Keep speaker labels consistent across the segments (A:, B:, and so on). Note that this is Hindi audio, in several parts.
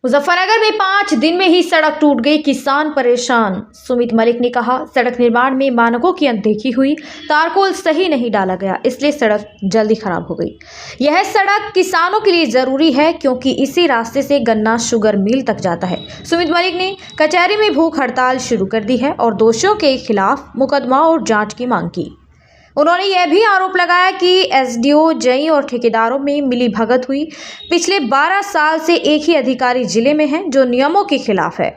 A: मुजफ्फरनगर में 5 दिन में ही सड़क टूट गई, किसान परेशान। सुमित मलिक ने कहा, सड़क निर्माण में मानकों की अनदेखी हुई, तारकोल सही नहीं डाला गया, इसलिए सड़क जल्दी खराब हो गई। यह सड़क किसानों के लिए जरूरी है क्योंकि इसी रास्ते से गन्ना शुगर मिल तक जाता है। सुमित मलिक ने कचहरी में भूख हड़ताल शुरू कर दी है और दोषियों के खिलाफ मुकदमा और जांच की मांग की। उन्होंने यह भी आरोप लगाया कि एसडीओ, जई और ठेकेदारों में मिली भगत हुई। पिछले 12 साल से एक ही अधिकारी जिले में है जो नियमों के खिलाफ है।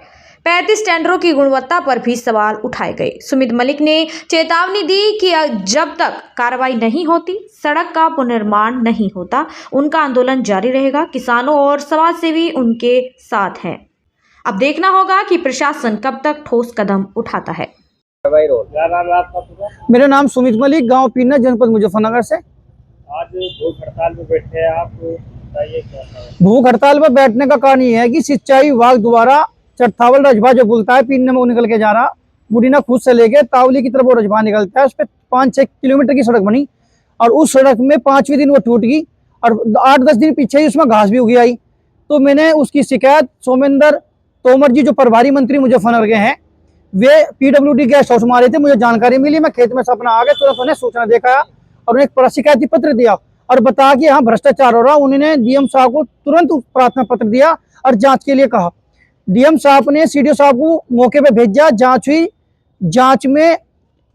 A: 35 टेंडरों की गुणवत्ता पर भी सवाल उठाए गए। सुमित मलिक ने चेतावनी दी कि जब तक कार्रवाई नहीं होती, सड़क का पुनर्निर्माण नहीं होता, उनका आंदोलन जारी रहेगा। किसानों और समाजसेवी उनके साथ हैं। अब देखना होगा कि प्रशासन कब तक ठोस कदम उठाता है।
B: मेरा नाम सुमित मलिक, गांव पीना, जनपद मुजफ्फरनगर से।
C: आज भूख हड़ताल में बैठे हैं आप, बताइए क्या है?
B: भूख हड़ताल पर बैठने का कारण ये है कि सिंचाई विभाग द्वारा चट्ठावल रजभा जो बोलता है पीने में वो निकल के जा रहा, बुढ़ीना खुद से लेके तावली की तरफ वो रजभा निकलता है। उस पर 5-6 किलोमीटर की सड़क बनी और उस सड़क में 5वें दिन वो टूट गई और 8-10 दिन पीछे ही उसमें घास भी उगी आई। तो मैंने उसकी शिकायत सोमेंद्र तोमर जी जो प्रभारी मंत्री मुजफ्फरनगर के हैं, वे पीडब्ल्यूडी गेस्ट हाउस में आ रहे थे। मुझे जानकारी मिली, मैं खेत में से अपना आ गया, तुरंत उन्हें सूचना देखा और उन्हें एक शिकायती पत्र दिया और बताया कि यहाँ भ्रष्टाचार हो रहा। उन्होंने डीएम साहब को तुरंत प्रार्थना पत्र दिया और जांच के लिए कहा। डीएम साहब ने सीडीओ साहब को मौके पे भेजा, जांच हुई। जांच में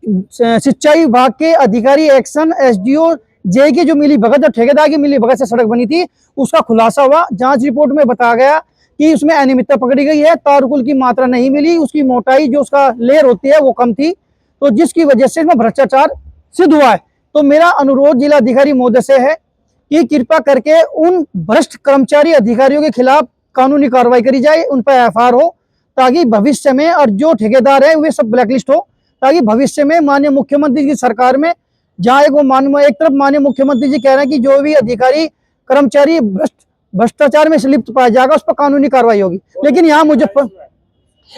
B: सिंचाई विभाग के अधिकारी, एक्शन, एसडीओ, जे की जो मिली भगत और ठेकेदार की मिली भगत से सड़क बनी थी, उसका खुलासा हुआ। जांच रिपोर्ट में बताया गया कि उसमें अनियमितता पकड़ी गई है, तारकुल की मात्रा नहीं मिली, उसकी मोटाई जो उसका लेयर होती है वो कम थी, तो जिसकी वजह से इसमें भ्रष्टाचार सिद्ध हुआ है। तो मेरा अनुरोध जिला अधिकारी महोदय से है कि कृपा करके उन भ्रष्ट कर्मचारी अधिकारियों के खिलाफ कानूनी कार्रवाई करी जाए, उन पर एफआईआर हो, ताकि भविष्य में, और जो ठेकेदार है वे सब ब्लैकलिस्ट हो, ताकि भविष्य में माननीय मुख्यमंत्री की सरकार में, जहाँ एक तरफ माननीय मुख्यमंत्री जी कह रहे हैं कि जो भी अधिकारी कर्मचारी भ्रष्टाचार में लिप्त पाया जाएगा उस पर कानूनी कार्रवाई होगी, लेकिन यहाँ मुजफ्फर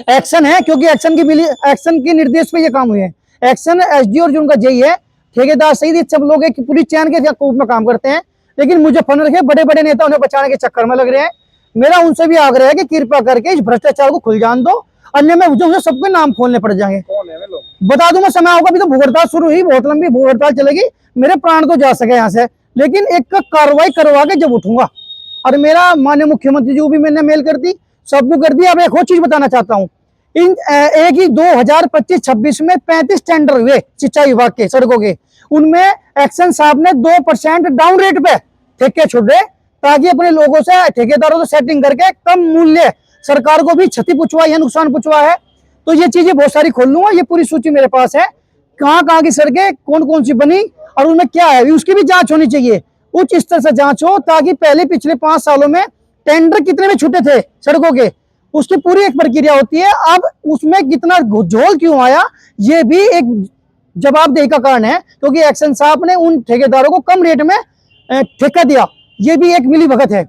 B: एक्शन है क्योंकि एक्शन के निर्देश पे ये काम हुए हैं। एक्शन, एसडीओ और जो उनका जेई है, ठेकेदार सहित सब लोग एक पूरी चैन के रूप में काम करते हैं, लेकिन मुजफ्फरनगर के बड़े बड़े नेता उन्हें बचाने के चक्कर में लग रहे हैं। मेरा उनसे भी आग्रह है कि कृपा करके इस भ्रष्टाचार को खुल जान दो, अन्य में जो सबके नाम खोलने पड़ जाएंगे। बता दूं मैं, समय होगा, अभी तो भूख हड़ताल शुरू हुई, बहुत लंबी भूख हड़ताल चलेगी, मेरे प्राण तो जा सके यहाँ से, लेकिन एक कार्रवाई करवा के जब उठूंगा। और मेरा माननीय मुख्यमंत्री जी को भी मैंने मेल कर दी, सबको कर दी। अब एक और चीज बताना चाहता हूँ, इन एक ही 2025-26 में 35 टेंडर हुए सिंचाई विभाग के सड़कों के, उनमें एक्शन साहब ने 2% डाउन रेट पे ठेके छोड़े, ताकि अपने लोगों से, ठेकेदारों से सेटिंग करके कम मूल्य सरकार को भी क्षति पुचवा है, नुकसान पुचवा है। तो ये चीजें बहुत सारी खोल लूंगा, ये पूरी सूची मेरे पास है, कहाँ की सड़कें कौन कौन सी बनी और उनमें क्या है, उसकी भी जांच होनी चाहिए, उच्च स्तर से जांच हो, ताकि पहले पिछले 5 सालों में टेंडर कितने में छूटे थे सड़कों के, उसकी पूरी एक प्रक्रिया होती है। अब उसमें कितना झोल क्यों आया, ये भी एक जवाबदेही का कारण है, क्योंकि एक्शन साहब ने उन ठेकेदारों को कम रेट में ठेका दिया, ये भी एक मिली भगत है।